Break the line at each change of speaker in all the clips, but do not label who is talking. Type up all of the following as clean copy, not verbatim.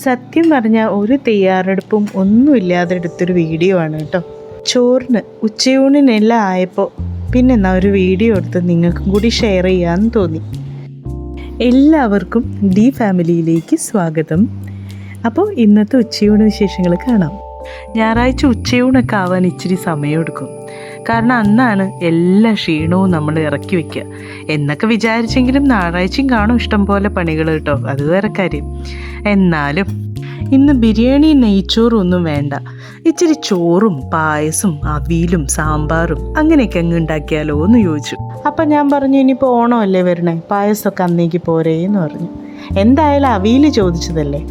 സത്യം പറഞ്ഞാൽ ഒരു തയ്യാറെടുപ്പും ഒന്നുമില്ലാതെ എടുത്തൊരു വീഡിയോ ആണ് കേട്ടോ. ചോറിന് ഉച്ചയൂണിനെല്ലാം ആയപ്പോൾ പിന്നെ എന്നാ ഒരു വീഡിയോ എടുത്ത് നിങ്ങൾക്കും കൂടി ഷെയർ ചെയ്യാമെന്ന് തോന്നി. എല്ലാവർക്കും ഡി ഫാമിലിയിലേക്ക് സ്വാഗതം. അപ്പോൾ ഇന്നത്തെ ഉച്ചയൂണ് വിശേഷങ്ങൾ കാണാം. ഞായറാഴ്ച ഉച്ചയൂണൊക്കെ ആവാൻ ഇച്ചിരി സമയമെടുക്കും. കാരണം അന്നാണ് എല്ലാ ക്ഷീണവും നമ്മൾ ഇറക്കി വയ്ക്കുക എന്നൊക്കെ വിചാരിച്ചെങ്കിലും ഞായറാഴ്ചയും കാണും ഇഷ്ടം പോലെ പണികൾ കേട്ടോ, അത് വേറെ കാര്യം. എന്നാലും ഇന്ന് ബിരിയാണി നെയ്ച്ചോറും ഒന്നും വേണ്ട, ഇച്ചിരി ചോറും പായസം അവിയലും സാമ്പാറും അങ്ങനെയൊക്കെ അങ്ങ് ഉണ്ടാക്കിയാലോ എന്ന് ചോദിച്ചു. അപ്പം ഞാൻ പറഞ്ഞു ഇനിയിപ്പോൾ ഓണമല്ലേ വരണേ, പായസമൊക്കെ അന്നേക്ക് പോരേന്ന് പറഞ്ഞു. എന്തായാലും അവിയൽ ചോദിച്ചതല്ലേ.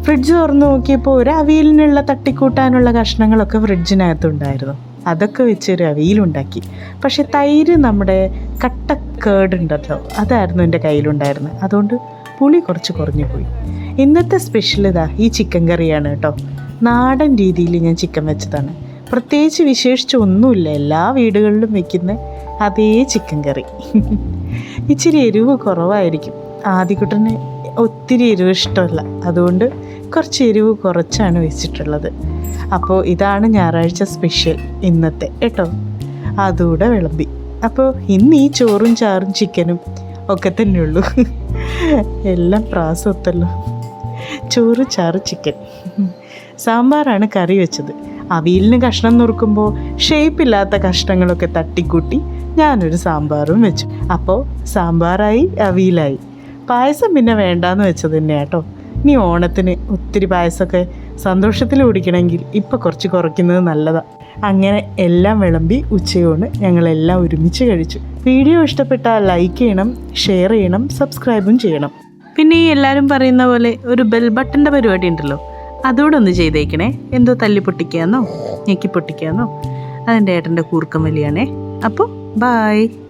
ഫ്രിഡ്ജ് തുറന്ന് നോക്കിയപ്പോൾ ഒരു അവിയലിനുള്ള തട്ടിക്കൂട്ടാനുള്ള കഷ്ണങ്ങളൊക്കെ ഫ്രിഡ്ജിനകത്തുണ്ടായിരുന്നു. അതൊക്കെ വെച്ചൊരു അവിയലുണ്ടാക്കി. പക്ഷെ തൈര് നമ്മുടെ കട്ട കേടുണ്ടല്ലോ, അതായിരുന്നു എൻ്റെ കയ്യിലുണ്ടായിരുന്നത്. അതുകൊണ്ട് പുളി കുറച്ച് കുറഞ്ഞു പോയി. ഇന്നത്തെ സ്പെഷ്യൽ ഇതാ ഈ ചിക്കൻ കറിയാണ് കേട്ടോ. നാടൻ രീതിയിൽ ഞാൻ ചിക്കൻ വെച്ചതാണ്. പ്രത്യേകിച്ച് വിശേഷിച്ച് ഒന്നുമില്ല, എല്ലാ വീടുകളിലും വെക്കുന്ന അതേ ചിക്കൻ കറി. ഇച്ചിരി എരിവ് കുറവായിരിക്കും. ആദ്യക്കുട്ടന് ഒത്തിരി എരിവ് ഇഷ്ടമല്ല, അതുകൊണ്ട് കുറച്ച് എരിവ് കുറച്ചാണ് വെച്ചിട്ടുള്ളത്. അപ്പോൾ ഇതാണ് ഞായറാഴ്ച സ്പെഷ്യൽ ഇന്നത്തെ കേട്ടോ. അതുകൂടെ വിളമ്പി. അപ്പോൾ ഇന്ന് ഈ ചോറും ചാറും ചിക്കനും ഒക്കെ തന്നെയുള്ളൂ. എല്ലാം പ്രാസമൊത്തല്ലോ. ചോറ് ചാറ് ചിക്കൻ. സാമ്പാറാണ് കറി വെച്ചത്. അവിയലിന് കഷ്ണം നുറുക്കുമ്പോൾ ഷേപ്പില്ലാത്ത കഷ്ണങ്ങളൊക്കെ തട്ടിക്കൂട്ടി ഞാനൊരു സാമ്പാറും വെച്ചു. അപ്പോൾ സാമ്പാറായി അവിയലായി. പായസം പിന്നെ വേണ്ടാന്ന് വെച്ചത് തന്നെയാണ് കേട്ടോ. ഇനി ഓണത്തിന് ഒത്തിരി പായസമൊക്കെ സന്തോഷത്തിൽ കുടിക്കണമെങ്കിൽ ഇപ്പോൾ കുറച്ച് കുറയ്ക്കുന്നത് നല്ലതാണ്. അങ്ങനെ എല്ലാം വിളമ്പി ഉച്ചയൂണ് ഞങ്ങളെല്ലാം ഒരുമിച്ച് കഴിച്ചു. വീഡിയോ ഇഷ്ടപ്പെട്ടാൽ ലൈക്ക് ചെയ്യണം, ഷെയർ ചെയ്യണം, സബ്സ്ക്രൈബും ചെയ്യണം. പിന്നെ ഈ എല്ലാവരും പറയുന്ന പോലെ ഒരു ബെൽ ബട്ടൻ്റെ പരിപാടി ഉണ്ടല്ലോ, അതുകൂടെ ഒന്ന് ചെയ്തേക്കണേ. എന്തോ തല്ലി പൊട്ടിക്കാന്നോ ഞെക്കി പൊട്ടിക്കാന്നോ, അതെൻ്റെ ഏട്ടൻ്റെ കൂർക്കം വലിയാണേ. അപ്പോൾ ബായ്.